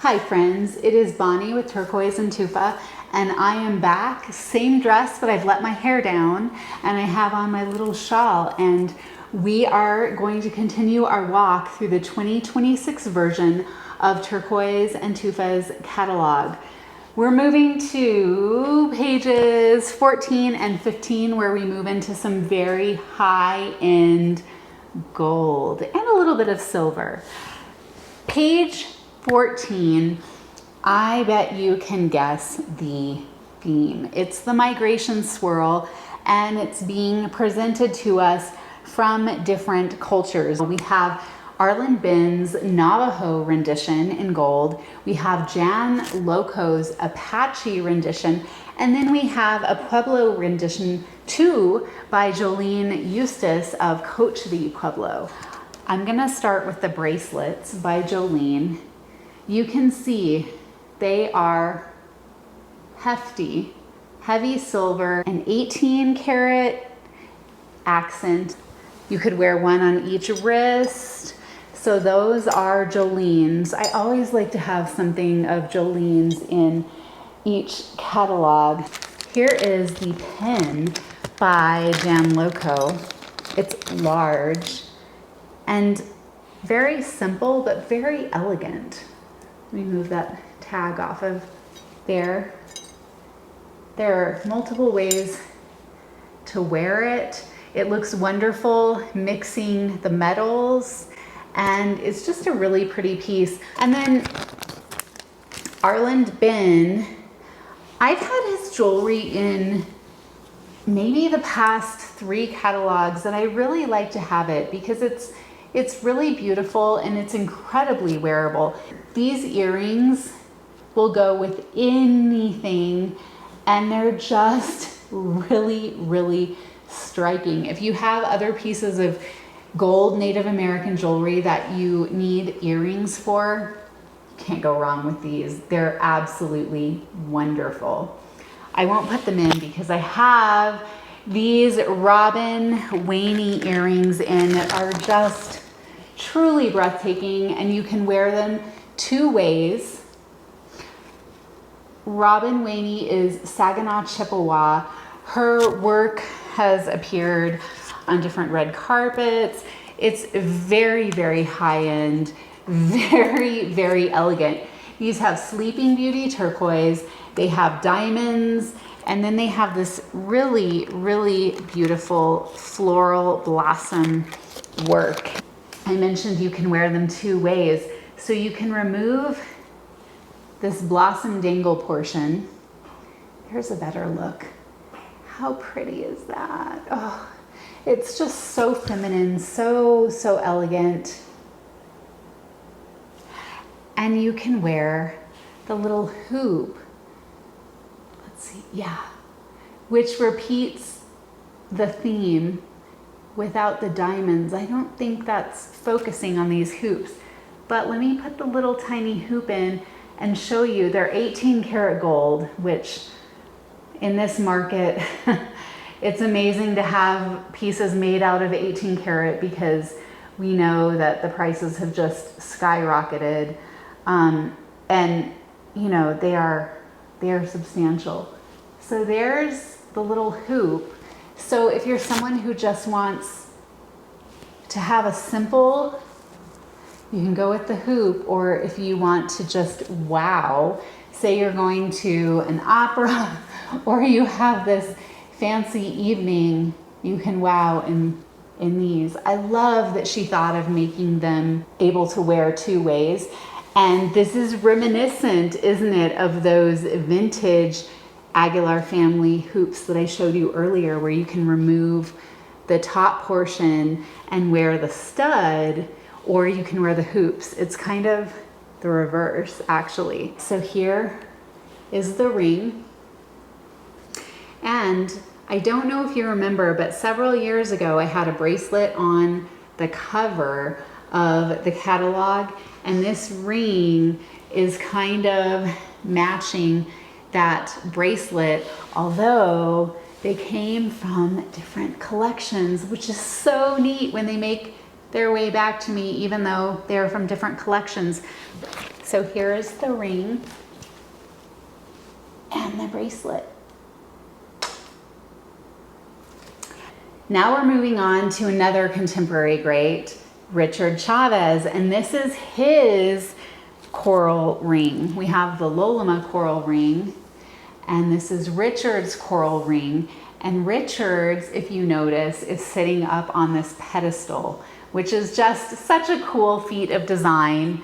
Hi friends, it is Bonnie with Turquoise and Tufa, and I am back. Same dress, but I've let my hair down and I have on my little shawl, and we are going to continue our walk through the 2026 version of Turquoise and Tufa's catalog. We're moving to pages 14 and 15 where we move into some very high-end gold and a little bit of silver. Page 14, I bet you can guess the theme. It's the migration swirl, and it's being presented to us from different cultures. We have Arland Ben's Navajo rendition in gold. We have Jan Loco's Apache rendition, and then we have a Pueblo rendition too by Jolene Eustace of Coach de Pueblo. I'm gonna start with the bracelets by Jolene. You can see they are hefty, heavy silver, an 18 karat accent. You could wear one on each wrist. So those are Jolene's. I always like to have something of Jolene's in each catalog. Here is the pin by Jan Loco. It's large and very simple, but very elegant. Let me move that tag off of there. There are multiple ways to wear it. It looks wonderful mixing the metals, and it's just a really pretty piece. And then Arland Ben, I've had his jewelry in maybe the past 3 catalogs, and I really like to have it because it's really beautiful and it's incredibly wearable. These earrings will go with anything, and they're just really, really striking. If you have other pieces of gold Native American jewelry that you need earrings for, you can't go wrong with these. They're absolutely wonderful. I won't put them in because I have these Robin Waynee earrings in that are just truly breathtaking, and you can wear them 2 ways. Robin Waynee is Saginaw, Chippewa. Her work has appeared on different red carpets. It's very, very high-end, very, very elegant. These have Sleeping Beauty turquoise, they have diamonds, and then they have this really, really beautiful floral blossom work. I mentioned you can wear them 2 ways. So you can remove this blossom dangle portion. Here's a better look. How pretty is that? Oh, it's just so feminine, so elegant. And you can wear the little hoop. Let's see, yeah, which repeats the theme without the diamonds. I don't think that's focusing on these hoops, but let me put the little tiny hoop in and show you. They're 18 karat gold, which in this market, it's amazing to have pieces made out of 18 karat because we know that the prices have just skyrocketed. And you know, they are substantial. So there's the little hoop. So if you're someone who just wants to have a simple, you can go with the hoop, or if you want to just wow, say you're going to an opera or you have this fancy evening, you can wow in these. I love that she thought of making them able to wear 2 ways. And this is reminiscent, isn't it, of those vintage Aguilar Family hoops that I showed you earlier, where you can remove the top portion and wear the stud, or you can wear the hoops. It's kind of the reverse, actually. So here is the ring. And I don't know if you remember, but several years ago, I had a bracelet on the cover of the catalog, and this ring is kind of matching that bracelet, although they came from different collections, which is so neat when they make their way back to me, even though they're from different collections. So here is the ring and the bracelet. Now we're moving on to another contemporary great, Richard Chavez, and this is his coral ring. We have the Loloma coral ring, and this is Richard's coral ring. And Richard's, if you notice, is sitting up on this pedestal, which is just such a cool feat of design.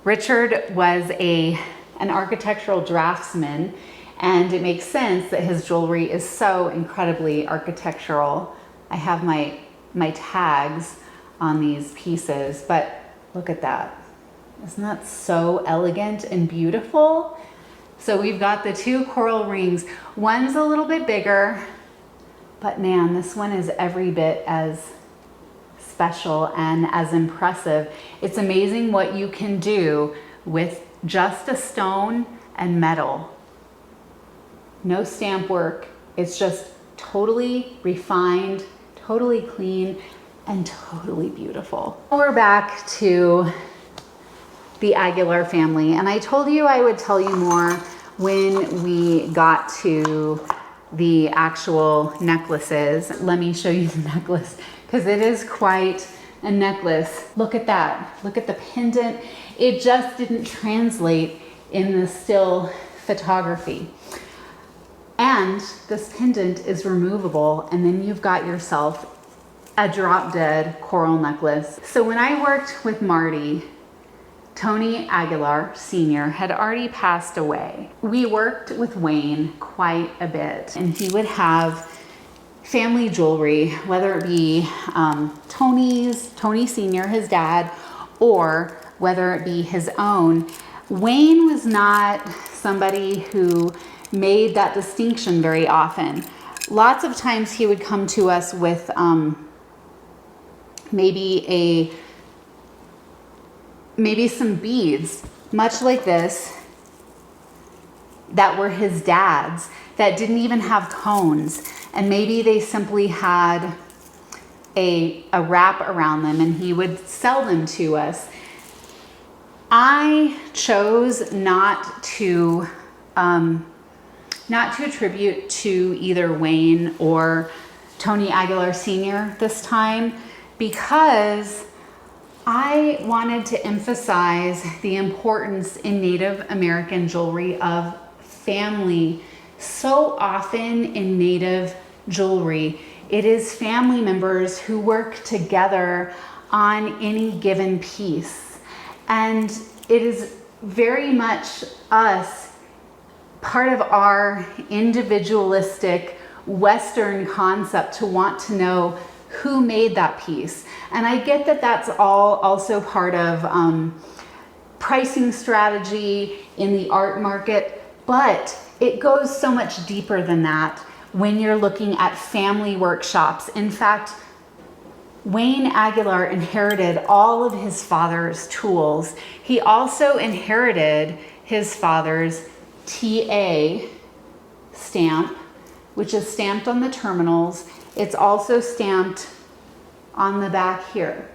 Richard was an architectural draftsman, and it makes sense that his jewelry is so incredibly architectural. I have my tags on these pieces, but look at that. Isn't that so elegant and beautiful? So we've got the two coral rings. One's a little bit bigger, but man, this one is every bit as special and as impressive. It's amazing what you can do with just a stone and metal. No stamp work. It's just totally refined, totally clean, and totally beautiful. We're back to the Aguilar family, and I told you I would tell you more when we got to the actual necklaces. Let me show you the necklace, because it is quite a necklace. Look at that. Look at the pendant. It just didn't translate in the still photography. And this pendant is removable, and then you've got yourself a drop dead coral necklace. So when I worked with Marty, Tony Aguilar Sr. had already passed away. We worked with Wayne quite a bit, and he would have family jewelry, whether it be Tony Sr., his dad, or whether it be his own. Wayne was not somebody who made that distinction very often. Lots of times he would come to us with maybe some beads, much like this, that were his dad's, that didn't even have cones, and maybe they simply had a wrap around them, and he would sell them to us. I chose not to attribute to either Wayne or Tony Aguilar Sr. this time, because I wanted to emphasize the importance in Native American jewelry of family. So often in Native jewelry, it is family members who work together on any given piece. And it is very much us, part of our individualistic Western concept, to want to know who made that piece. And I get that that's all also part of pricing strategy in the art market, but it goes so much deeper than that when you're looking at family workshops. In fact, Wayne Aguilar inherited all of his father's tools. He also inherited his father's TA stamp, which is stamped on the terminals. It's also stamped on the back here.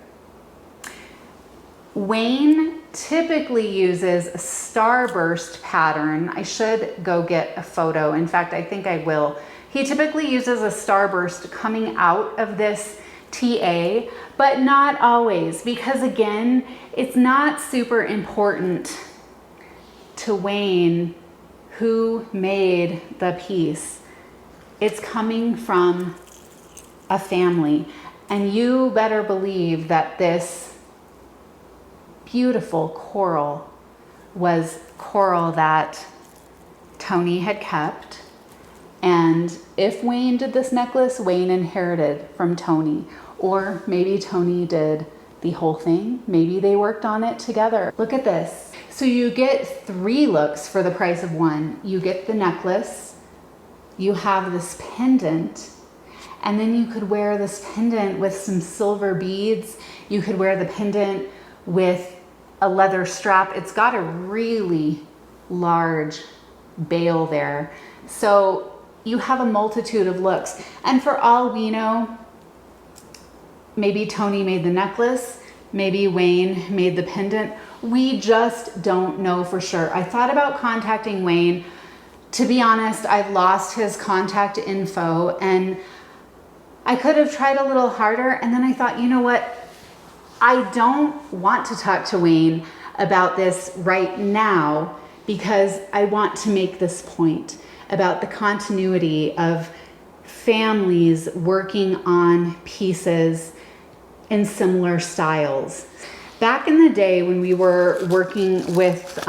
Wayne typically uses a starburst pattern. I should go get a photo. In fact, I think I will. He typically uses a starburst coming out of this TA, but not always, because again, it's not super important to Wayne who made the piece. It's coming from a family, and you better believe that this beautiful coral was coral that Tony had kept. And if Wayne did this necklace, Wayne inherited from Tony, or maybe Tony did the whole thing. Maybe they worked on it together. Look at this. So you get 3 looks for the price of 1. You get the necklace, you have this pendant, and then you could wear this pendant with some silver beads. You could wear the pendant with a leather strap. It's got a really large bail there. So you have a multitude of looks. And for all we know, maybe Tony made the necklace, maybe Wayne made the pendant, We just don't know for sure. I thought about contacting Wayne. To be honest, I've lost his contact info, and I could have tried a little harder. And then I thought, you know what? I don't want to talk to Wayne about this right now because I want to make this point about the continuity of families working on pieces in similar styles. Back in the day when we were working with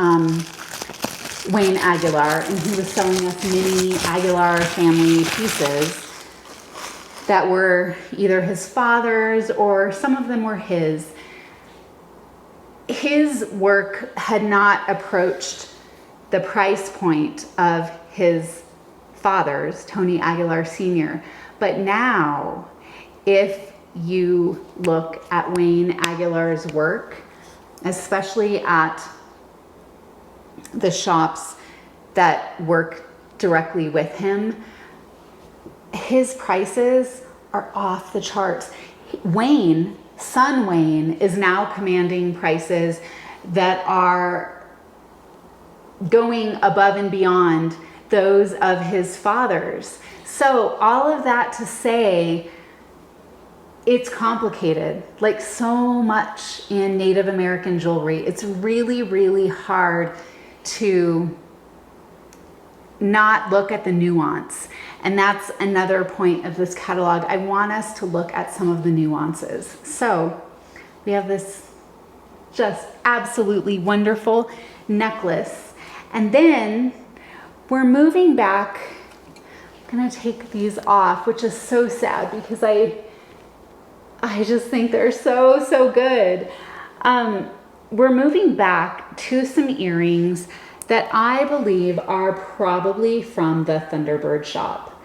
Wayne Aguilar, and he was selling us mini Aguilar Family pieces that were either his father's or some of them were his work had not approached the price point of his father's, Tony Aguilar Sr. But now, if you look at Wayne Aguilar's work, especially at the shops that work directly with him, his prices are off the charts. Wayne, son Wayne, is now commanding prices that are going above and beyond those of his father's. So all of that to say, it's complicated, like so much in Native American jewelry. It's really, really hard to not look at the nuance. And that's another point of this catalog. I want us to look at some of the nuances. So we have this just absolutely wonderful necklace. And then we're moving back. I'm gonna take these off, which is so sad because I just think they're so good. We're moving back to some earrings that I believe are probably from the Thunderbird Shop.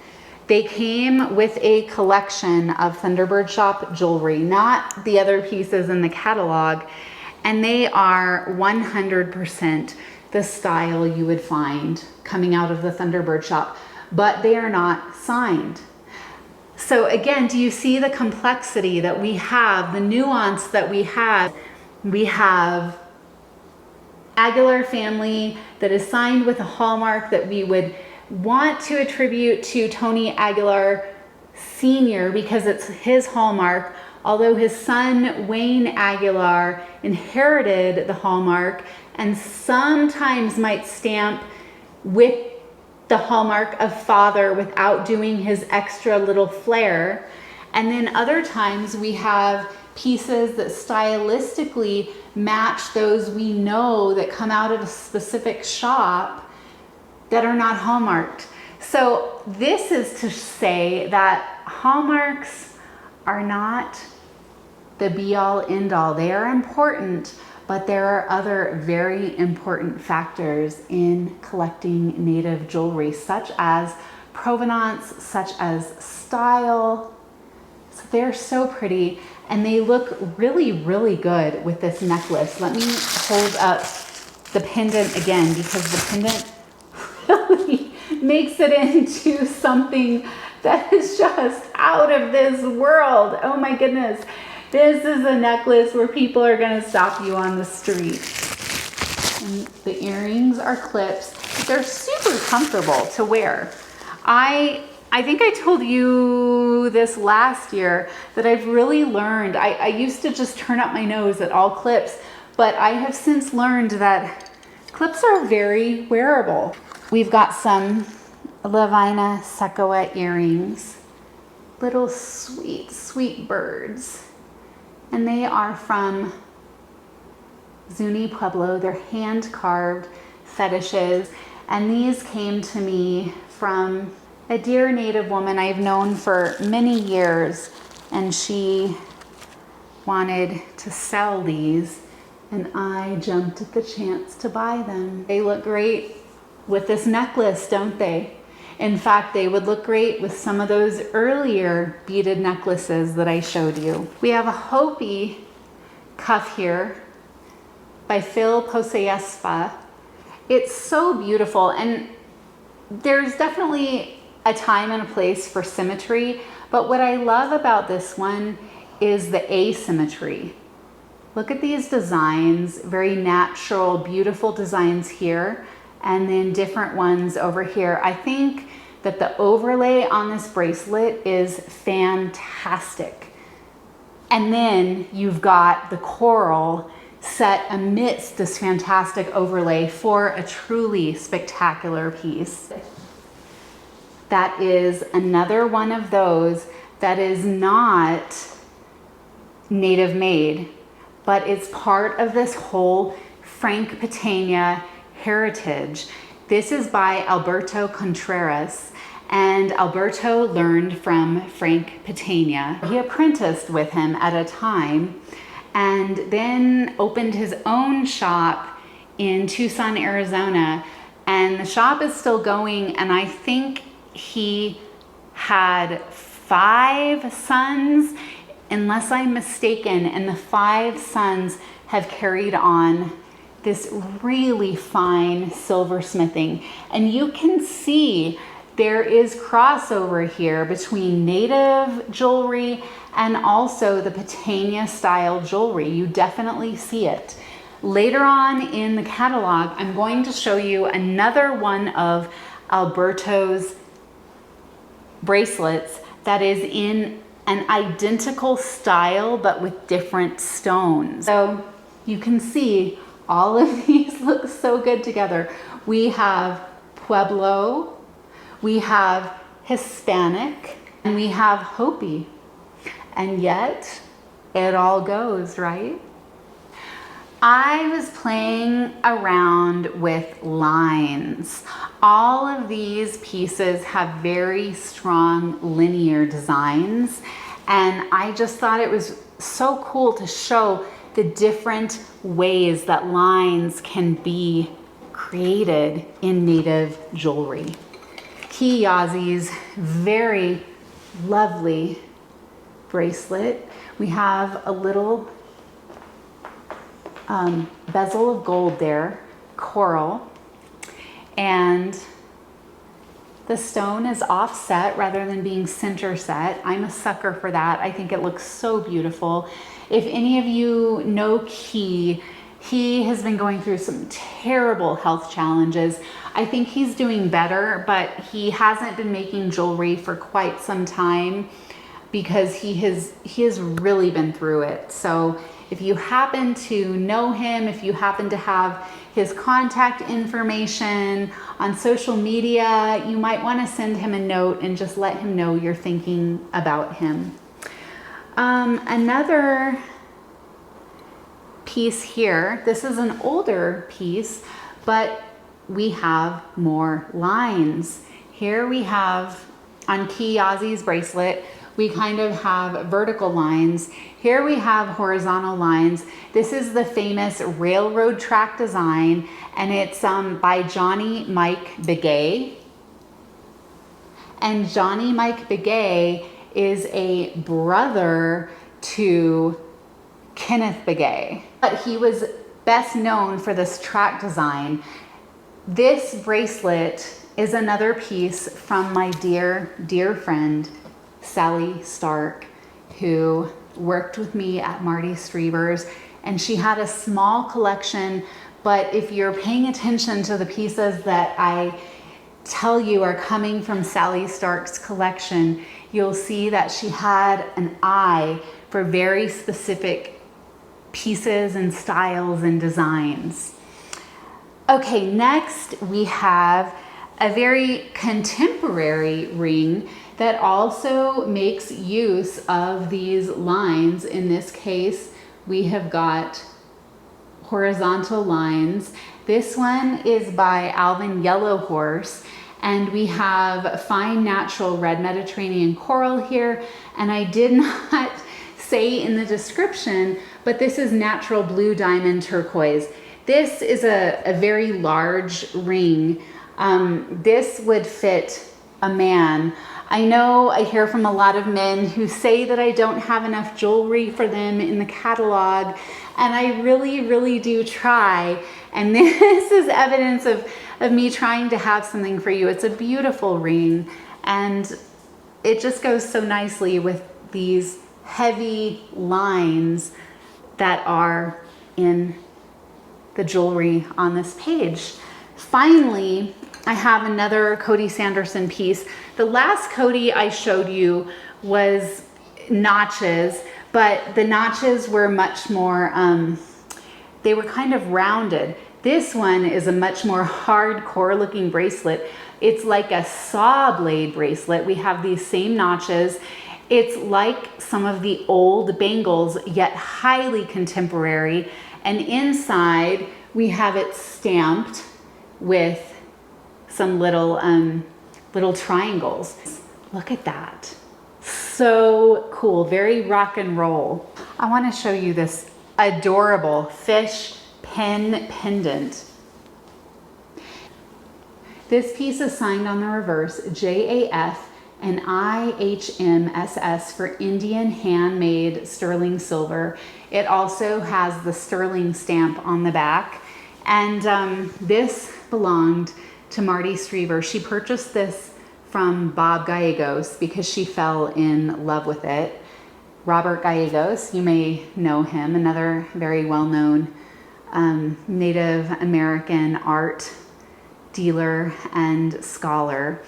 They came with a collection of Thunderbird Shop jewelry, not the other pieces in the catalog, and they are 100% the style you would find coming out of the Thunderbird Shop, but they are not signed. So again, do you see the complexity that we have, the nuance that we have? We have Aguilar Family that is signed with a hallmark that we would want to attribute to Tony Aguilar Sr. because it's his hallmark, although his son Wayne Aguilar inherited the hallmark and sometimes might stamp with the hallmark of father without doing his extra little flair. And then other times we have pieces that stylistically match those we know that come out of a specific shop that are not hallmarked. So this is to say that hallmarks are not the be-all end-all. They are important, but there are other very important factors in collecting Native jewelry, such as provenance, such as style. So they're so pretty, and they look really, really good with this necklace. Let me hold up the pendant again, because the pendant really makes it into something that is just out of this world. Oh my goodness. This is a necklace where people are going to stop you on the street. And the earrings are clips. They're super comfortable to wear. I think I told you this last year that I've really learned. I used to just turn up my nose at all clips, but I have since learned that clips are very wearable. We've got some Lavina Tsikewa earrings. Little sweet, sweet birds. And they are from Zuni Pueblo. They're hand-carved fetishes. And these came to me from a dear Native woman I've known for many years. And she wanted to sell these. And I jumped at the chance to buy them. They look great with this necklace, don't they? In fact, they would look great with some of those earlier beaded necklaces that I showed you. We have a Hopi cuff here by Phil Poseyesva. It's so beautiful, and there's definitely a time and a place for symmetry, but what I love about this one is the asymmetry. Look at these designs, very natural, beautiful designs here, and then different ones over here. I think that the overlay on this bracelet is fantastic. And then you've got the coral set amidst this fantastic overlay for a truly spectacular piece. That is another one of those that is not native made, but it's part of this whole Frank Pitania heritage. This is by Alberto Contreras, and Alberto learned from Frank Pitania. He apprenticed with him at a time and then opened his own shop in Tucson, Arizona. And the shop is still going, and I think he had 5 sons, unless I'm mistaken, and the 5 sons have carried on this really fine silversmithing. And you can see there is crossover here between native jewelry and also the Pitania style jewelry. You definitely see it. Later on in the catalog, I'm going to show you another one of Alberto's bracelets that is in an identical style but with different stones. So you can see all of these look so good together. We have Pueblo, we have Hispanic, and we have Hopi. And yet it all goes, right? I was playing around with lines. All of these pieces have very strong linear designs, and I just thought it was so cool to show the different ways that lines can be created in native jewelry. Kiyazi's very lovely bracelet. We have a little bezel of gold there, coral, and the stone is offset rather than being center set. I'm a sucker for that. I think it looks so beautiful. If any of you know Key, he has been going through some terrible health challenges. I think he's doing better, but he hasn't been making jewelry for quite some time because he has really been through it. So if you happen to know him, if you happen to have his contact information on social media, you might want to send him a note and just let him know you're thinking about him. Another piece here, this is an older piece, but we have more lines. Here we have, on Kiyazi's bracelet, we kind of have vertical lines. Here we have horizontal lines. This is the famous railroad track design, and it's by Johnny Mike Begay. And Johnny Mike Begay is a brother to Kenneth Begay, but he was best known for this track design. This bracelet is another piece from my dear, dear friend, Sally Stark, who worked with me at Marty Strieber's, and she had a small collection, but if you're paying attention to the pieces that I tell you are coming from Sally Stark's collection, you'll see that she had an eye for very specific pieces and styles and designs. Okay, next we have a very contemporary ring that also makes use of these lines. In this case, we have got horizontal lines. This one is by Alvin Yellowhorse, and we have fine natural red Mediterranean coral here. And I did not say in the description, but this is natural blue diamond turquoise. This is a very large ring. This would fit a man. I know I hear from a lot of men who say that I don't have enough jewelry for them in the catalog, and I really, really do try. And this is evidence of me trying to have something for you. It's a beautiful ring, and it just goes so nicely with these heavy lines that are in the jewelry on this page. Finally, I have another Cody Sanderson piece. The last Cody I showed you was notches, but the notches were much more, they were kind of rounded. This one is a much more hardcore looking bracelet. It's like a saw blade bracelet. We have these same notches. It's like some of the old bangles, yet highly contemporary. And inside we have it stamped with some little triangles. Look at that. So cool, very rock and roll. I want to show you this adorable fish pin pendant. This piece is signed on the reverse, JAF and IHMSS for Indian handmade sterling silver. It also has the sterling stamp on the back. And this belonged to Marty Streever. She purchased this from Bob Gallegos because she fell in love with it. Robert Gallegos, you may know him, another very well-known Native American art dealer and scholar.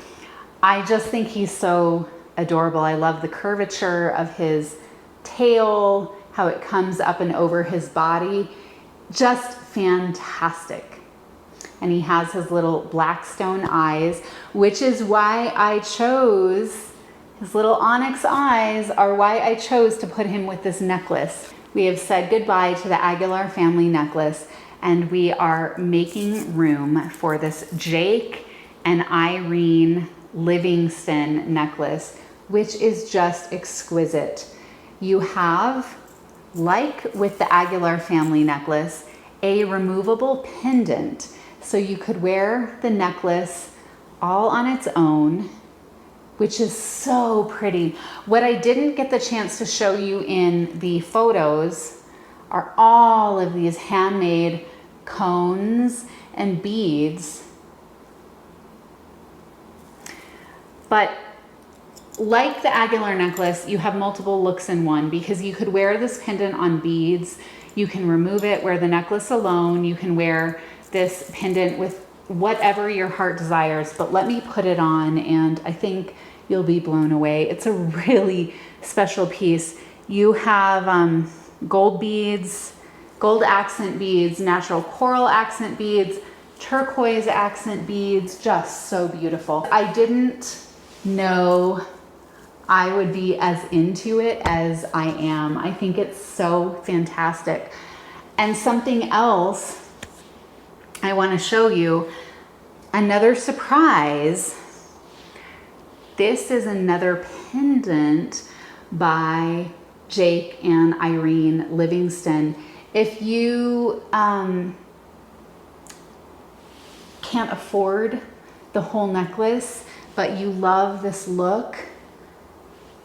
I just think he's so adorable. I love the curvature of his tail, how it comes up and over his body. Just fantastic. And he has his little black stone eyes, which is why I chose, his little onyx eyes are why I chose to put him with this necklace. We have said goodbye to the Aguilar family necklace, and we are making room for this Jake and Irene Livingston necklace, which is just exquisite. You have, like with the Aguilar family necklace, a removable pendant. So you could wear the necklace all on its own, which is so pretty. What I didn't get the chance to show you in the photos are all of these handmade cones and beads. But like the Aguilar necklace, you have multiple looks in one because you could wear this pendant on beads. You can remove it, wear the necklace alone. You can wear this pendant with whatever your heart desires, but let me put it on and I think you'll be blown away. It's a really special piece. You have gold beads, gold accent beads, natural coral accent beads, turquoise accent beads, just so beautiful. I didn't know I would be as into it as I am. I think it's so fantastic. And something else I want to show you, another surprise. This is another pendant by Jake and Irene Livingston. If you can't afford the whole necklace, but you love this look,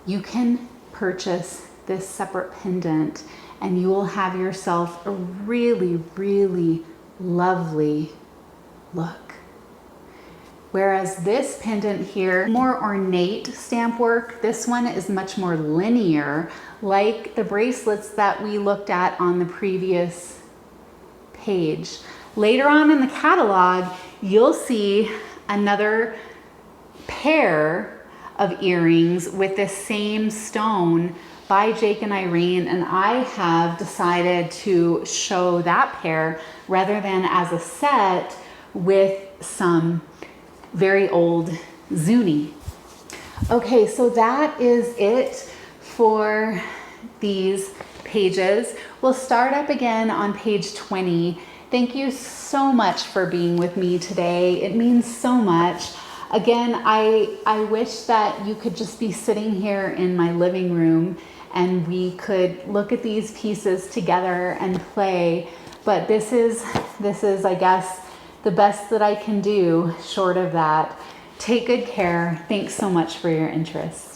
you can purchase this separate pendant and you will have yourself a really, really lovely look. Whereas this pendant here, more ornate stamp work, this one is much more linear, like the bracelets that we looked at on the previous page. Later on in the catalog, you'll see another pair of earrings with the same stone by Jake and Irene, and I have decided to show that pair rather than as a set with some very old Zuni. Okay, so that is it for these pages. We'll start up again on page 20. Thank you so much for being with me today. It means so much. Again, I wish that you could just be sitting here in my living room and we could look at these pieces together and play. But this is, I guess, the best that I can do short of that. Take good care. Thanks so much for your interest.